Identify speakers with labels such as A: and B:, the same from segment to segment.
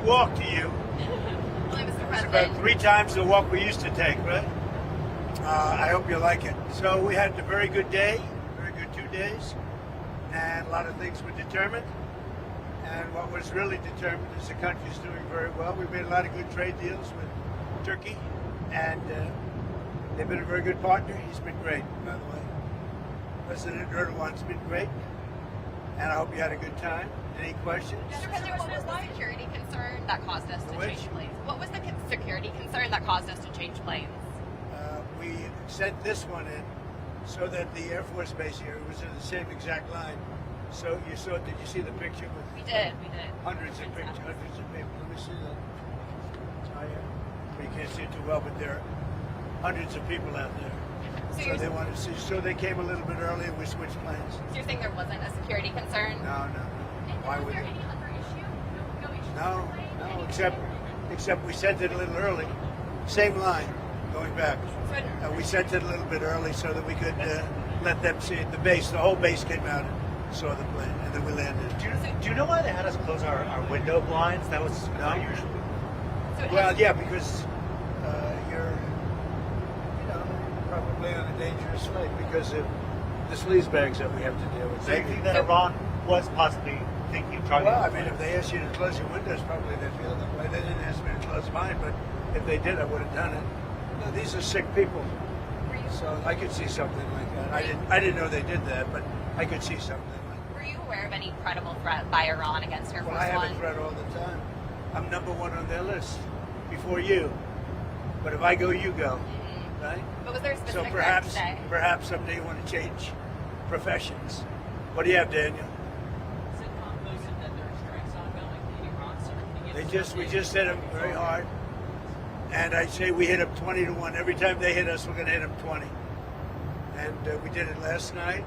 A: walk to you. It's about 3 times the walk we used to take, right? I hope you like it. So we had a very good day, very good 2 days, and a lot of things were determined. And what was really determined is the country's doing very well. We've made a lot of good trade deals with Turkey, and they've been a very good partner. He's been great, by the way. President Erdogan's been great, and I hope you had a good time. Any questions?
B: Mr. President, what was the security concern that caused us to change planes? What was the security concern that caused us to change planes?
A: We sent this one in so that the Air Force Base here was in the same exact line. So you saw, did you see the picture?
B: We did.
A: Hundreds of pictures, hundreds of people. Let me see that. Oh, yeah. You can't see it too well, but there are hundreds of people out there. So they wanted to see, so they came a little bit early and we switched planes.
B: So you're saying there wasn't a security concern?
A: No. Why would
B: there any other issue? No issue?
A: No, except we sent it a little early. Same line, going back. We sent it a little bit early so that we could let them see it. The base, the whole base came out and saw the plane, and then we landed.
C: Do you know why they had us close our window blinds? That was not usual.
A: Well, yeah, because you're, probably on a dangerous flight because of the sleaze bags that we have to deal with.
C: So you think that Iran was possibly thinking of trying
A: Well, I mean, if they asked you to close your windows, probably they'd feel that way. They didn't ask me to close mine, but if they did, I would have done it. These are sick people, so I could see something like that. I didn't know they did that, but I could see something like that.
B: Were you aware of any credible threat by Iran against Air Force One?
A: Well, I have a threat all the time. I'm number 1 on their list before you. But if I go, you go, right?
B: But was there a specific
A: so
B: threat today?
A: perhaps someday you want to change professions. What do you have, Daniel? We just hit them very hard, and I say we hit them 20-1. Every time they hit us, we're going to hit them 20. And we did it last night.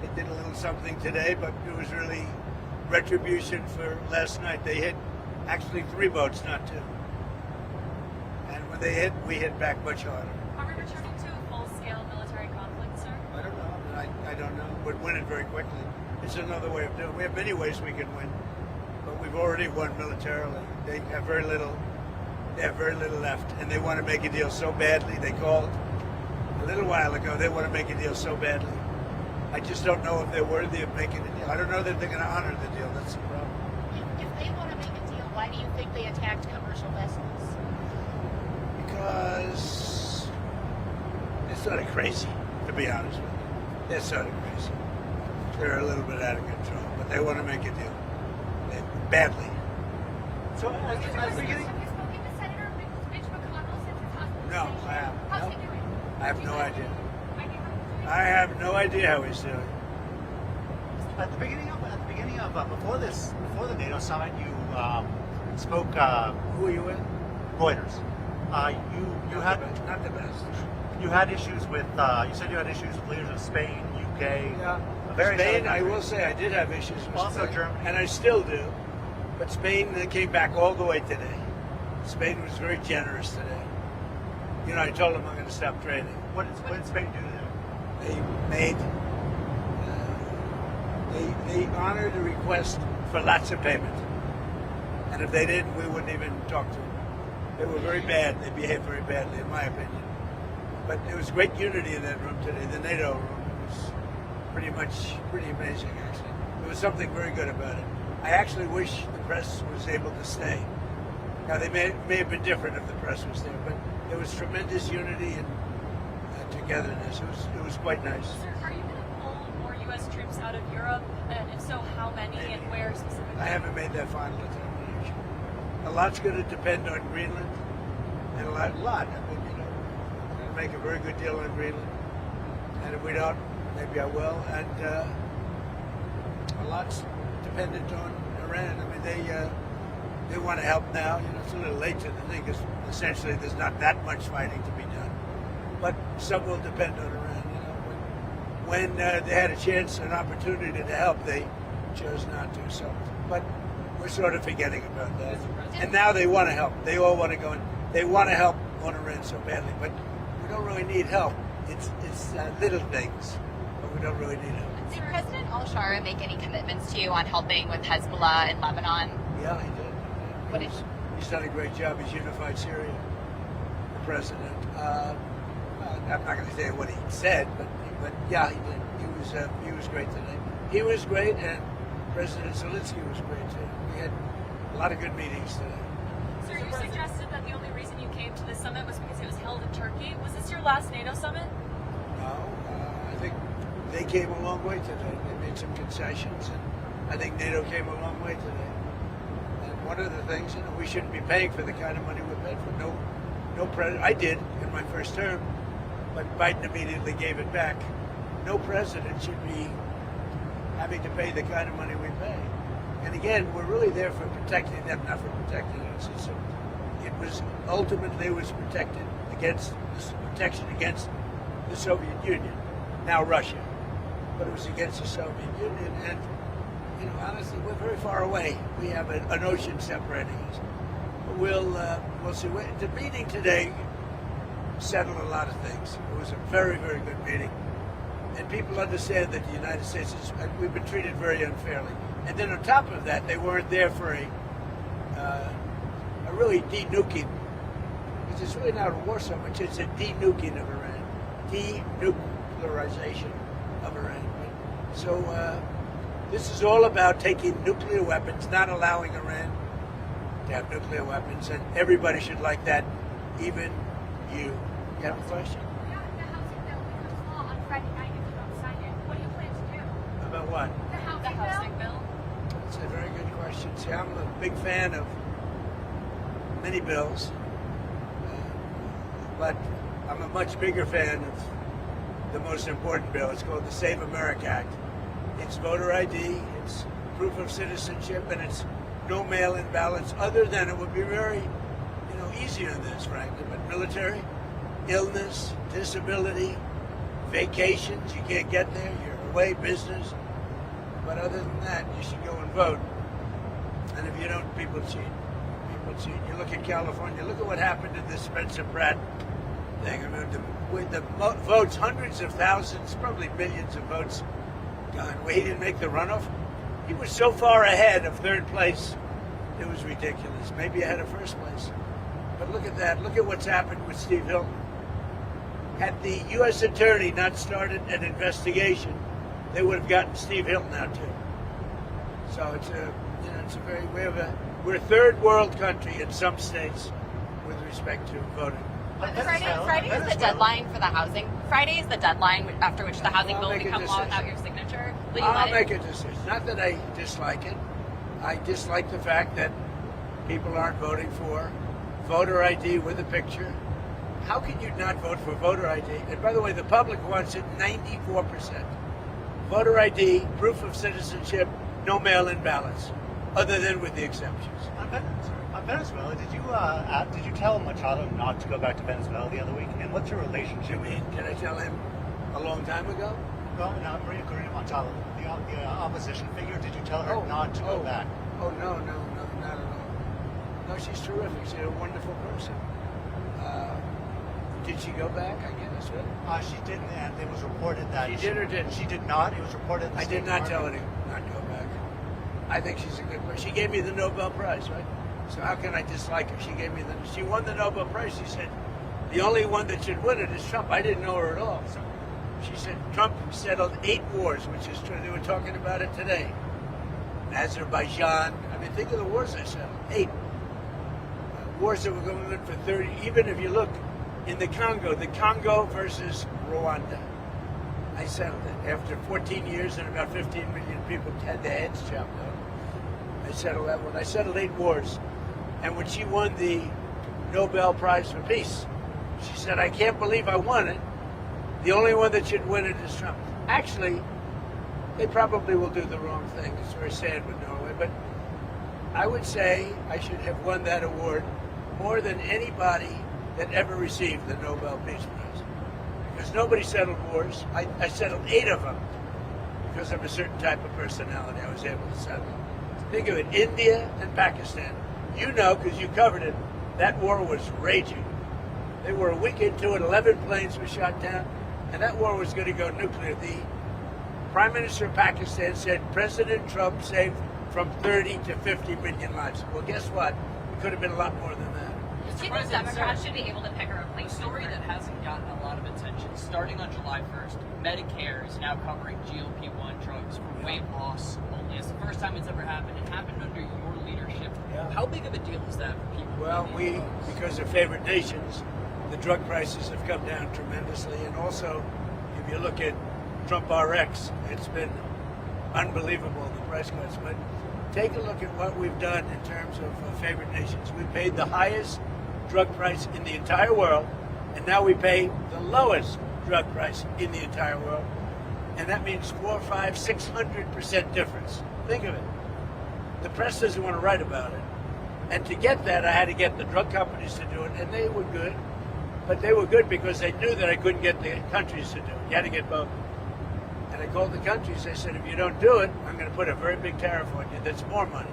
A: They did a little something today, but it was really retribution for last night. They hit actually 3 boats, not 2. And when they hit, we hit back much harder.
D: Are we returning to a full-scale military conflict, sir?
A: I don't know. I don't know. We'd win it very quickly. It's another way of doing it. We have many ways we can win, but we've already won militarily. They have very little. They have very little left, and they want to make a deal so badly. They called a little while ago. They want to make a deal so badly. I just don't know if they're worthy of making a deal. I don't know that they're going to honor the deal. That's the problem.
E: If they want to make a deal, why do you think they attacked commercial vessels?
A: Because they're sort of crazy, to be honest with you. They're sort of crazy. They're a little bit out of control, but they want to make a deal. Badly.
C: So as
D: Have you spoken to Senator Mitch McConnell since his hospital?
A: No, I haven't.
D: How's he doing?
A: I have no idea.
D: Idea
A: I have no idea how he's doing.
C: At the beginning of before the NATO summit, you spoke.
A: Who are you with?
C: Reuters. You had
A: not the best.
C: You had issues with. You said you had issues with leaders of Spain, UK.
A: Yeah.
C: Various
A: Spain,
C: other
A: I will
C: countries.
A: say I did have issues with
C: Also
A: Spain,
C: Germany.
A: and I still do. But Spain, they came back all the way today. Spain was very generous today. I told them I'm going to stop trading.
C: What did Spain do to them?
A: They made. They honored a request for lots of payment, and if they didn't, we wouldn't even talk to them. They were very bad. They behaved very badly, in my opinion. But there was great unity in that room today. The NATO room was pretty amazing, actually. There was something very good about it. I actually wish the press was able to stay. Now, they may have been different if the press was there, but there was tremendous unity and togetherness. It was quite nice.
D: Sir, are you going to pull more U.S. troops out of Europe? And if so, how many and where specifically?
A: I haven't made that final determination. A lot's going to depend on Greenland, and a lot. I mean, we're going to make a very good deal on Greenland, and if we don't, maybe I will. And a lot's dependent on Iran. I mean, they want to help now. It's a little late to the thing because essentially there's not that much fighting to be done. But some will depend on Iran. When they had a chance, an opportunity to help, they chose not to. So, but we're sort of forgetting about that. And now they want to help. They all want to go in. They want to help on Iran so badly, but we don't really need help. It's little things, but we don't really need help.
B: Did President al-Shara make any commitments to you on helping with Hezbollah in Lebanon?
A: Yeah, he did.
B: What is-
A: He's done a great job. He's unified Syria, the president. I'm not going to say what he said, but yeah, he did. He was great today. He was great, and President Zelensky was great too. We had a lot of good meetings today.
D: Sir, you suggested that the only reason you came to this summit was because it was held in Turkey. Was this your last NATO summit?
A: No, I think they came a long way today. They made some concessions, and I think NATO came a long way today. And one of the things, we shouldn't be paying for the kind of money we paid for. No president. I did in my first term, but Biden immediately gave it back. No president should be having to pay the kind of money we pay. And again, we're really there for protecting them, not for protecting us. It was ultimately protected against protection against the Soviet Union, now Russia, but it was against the Soviet Union. And honestly, we're very far away. We have an ocean separating us. But we'll see. The meeting today settled a lot of things. It was a very, very good meeting. And people understand that the United States we've been treated very unfairly. And then on top of that, they weren't there for a really de-nuking, because it's really not a war so much, it's a de-nuking of Iran, de-nuclearization of Iran. So this is all about taking nuclear weapons, not allowing Iran to have nuclear weapons, and everybody should like that, even you. You have a question?
E: Yeah, the housing bill becomes law on Friday night if you don't sign it. What do you plan to do?
A: About what?
E: The
D: The housing bill?
A: That's a very good question. See, I'm a big fan of many bills, but I'm a much bigger fan of the most important bill. It's called the Save America Act. It's voter ID, it's proof of citizenship, and it's no mail-in ballots, other than it would be very, easy on this, frankly, but military, illness, disability, vacations, you can't get there, you're away, business. But other than that, you should go and vote. And if you don't, people cheat. People cheat. You look at California, look at what happened to this Spencer Pratt thing. I mean, with the votes, hundreds of thousands, probably millions of votes gone. Well, he didn't make the runoff. He was so far ahead of third place, it was ridiculous. Maybe ahead of first place. But look at that. Look at what's happened with Steve Hilton. Had the U.S. attorney not started an investigation, they would have gotten Steve Hilton out too. So we're a third world country in some states with respect to voting.
B: Friday is the deadline for the housing. Friday is the deadline after which the housing bill will
A: make a
B: become law
A: decision.
B: without your signature. Will you
A: I'll
B: let
A: make a decision. Not that I dislike it. I dislike the fact that people aren't voting for voter ID with a picture. How can you not vote for voter ID? And by the way, the public wants it 94%. Voter ID, proof of citizenship, no mail-in ballots, other than with the exceptions.
C: On Venezuela, did you tell Machado not to go back to Venezuela the other week? And what's your relationship?
A: You mean, did I tell him a long time ago?
C: Well, no, Maria Corina Machado, the opposition figure. Did you tell her not to go back?
A: Oh, no, not at all. No, she's terrific. She's a wonderful person. Did she go back, I guess, right?
C: She didn't, and it was reported that...
A: She did or didn't?
C: She did not. It was reported...
A: I did not tell her to not go back. I think she's a good person. She gave me the Nobel Prize, right? So how can I dislike her? She won the Nobel Prize. She said, the only one that should win it is Trump. I didn't know her at all. So she said Trump settled 8 wars, which is true. They were talking about it today. Azerbaijan. I mean, think of the wars I settled. 8. Wars that were going on for 30. Even if you look in the Congo versus Rwanda, I settled it. After 14 years and about 15 million people had their heads chopped off, I settled that one. I settled 8 wars. And when she won the Nobel Prize for Peace, she said, I can't believe I won it. The only one that should win it is Trump. Actually, they probably will do the wrong thing. It's very sad with Norway. But I would say I should have won that award more than anybody that ever received the Nobel Peace Prize. Because nobody settled wars. I settled 8 of them because of a certain type of personality I was able to settle. Think of it, India and Pakistan. You know, because you covered it, that war was raging. They were a week into it, 11 planes were shot down, and that war was going to go nuclear. The Prime Minister of Pakistan said President Trump saved from 30 to 50 million lives. Well, guess what? could have been a lot more than that.
B: Do you think Democrats should be able to pick a
F: A
B: replacement?
F: story that hasn't gotten a lot of attention. Starting on July 1st, Medicare is now covering GLP-1 drugs for weight loss only. It's the first time it's ever happened. It happened under your leadership.
A: Yeah.
F: How big of a deal is that for people?
A: Well, because of favored nations, the drug prices have come down tremendously. And also, if you look at Trump RX, it's been unbelievable, the price cuts. But take a look at what we've done in terms of favored nations. We paid the highest drug price in the entire world, and now we pay the lowest drug price in the entire world. And that means 400, 500, 600% difference. Think of it. The press doesn't want to write about it. And to get that, I had to get the drug companies to do it, and they were good. But they were good because they knew that I couldn't get the countries to do it. You had to get both. And I called the countries. I said, if you don't do it, I'm going to put a very big tariff on you. That's more money.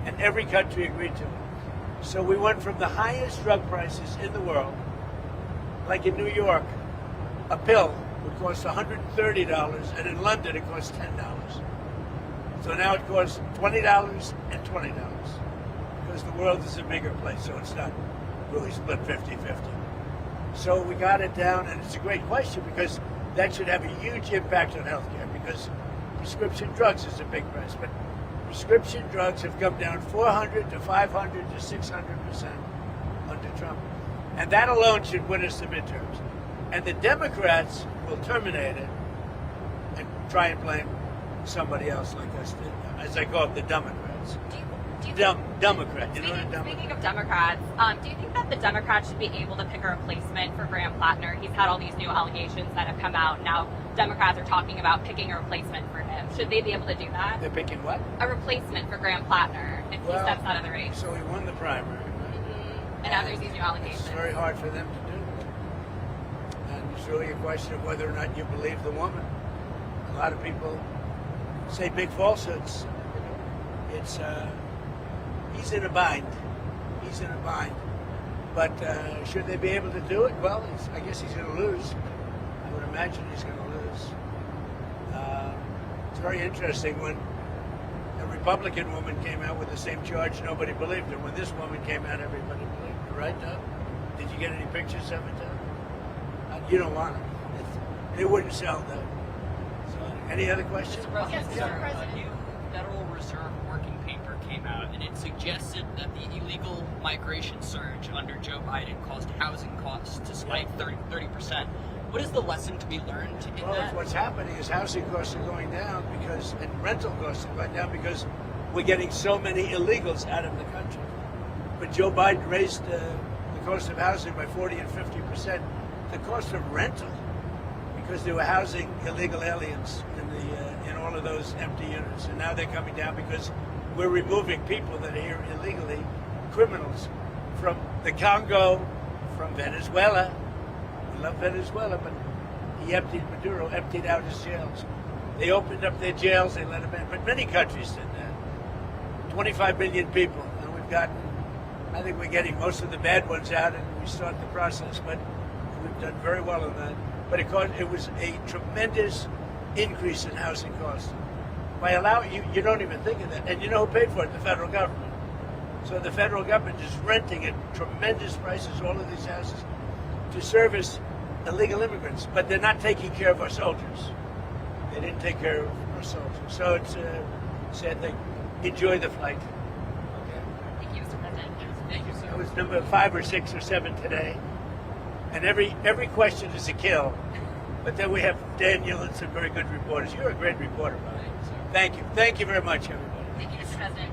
A: And every country agreed to it. So we went from the highest drug prices in the world, like in New York, a pill would cost $130, and in London it costs $10. So now it costs $20 and $20, because the world is a bigger place, so it's not really split 50-50. So we got it down, and it's a great question, because that should have a huge impact on healthcare, because prescription drugs is a big price, but prescription drugs have come down 400 to 500 to 600% under Trump. And that alone should win us the midterms. And the Democrats will terminate it and try and blame somebody else like us, as I call them, the Democrats.
B: Do you
A: Democrat. You know what a Democrat?
B: Speaking of Democrats, do you think that the Democrats should be able to pick a replacement for Graham Plattner? He's had all these new allegations that have come out. Now Democrats are talking about picking a replacement for him. Should they be able to do that?
A: They're picking what?
B: A replacement for Graham Plattner if he steps out of the race.
A: So he won the primary.
B: And now there's these new allegations.
A: It's very hard for them to do. And it's really a question of whether or not you believe the woman. A lot of people say big falsehoods. It's he's in a bind. He's in a bind. But should they be able to do it? Well, I guess he's going to lose. I would imagine he's going to lose. It's very interesting when a Republican woman came out with the same charge, nobody believed her. When this woman came out, everybody believed her, right, Doug? Did you get any pictures of it, Doug? You don't want them. They wouldn't sell, Doug. So, any other questions?
F: Mr. President,
E: Yes,
F: sir,
E: Mr. President.
F: a new Federal Reserve working paper came out, and it suggested that the illegal migration surge under Joe Biden caused housing costs to spike 30%. What is the lesson to be learned in
A: Well,
F: that?
A: what's happening is housing costs are going down and rental costs are going down because we're getting so many illegals out of the country. But Joe Biden raised the cost of housing by 40 and 50%. The cost of rental, because they were housing illegal aliens in all of those empty units, and now they're coming down because we're removing people that are here illegally, criminals from the Congo, from Venezuela. We love Venezuela, but Maduro emptied out his jails. They opened up their jails, they let them in, but many countries did that. 25 million people, and I think we're getting most of the bad ones out, and we start the process, but we've done very well on that. But it was a tremendous increase in housing costs. By allowing you don't even think of that. And you know who paid for it? The federal government. So the federal government is renting at tremendous prices all of these houses to service illegal immigrants, but they're not taking care of our soldiers. They didn't take care of our soldiers. So it's a sad thing. Enjoy the flight.
B: Thank you, Mr. President.
F: Thank you, sir.
A: It was number 5 or 6 or 7 today. And every question is a kill. But then we have Daniel and some very good reporters. You're a great reporter, Bob. Thank you. Thank you very much, everybody.
B: Thank you, Mr. President.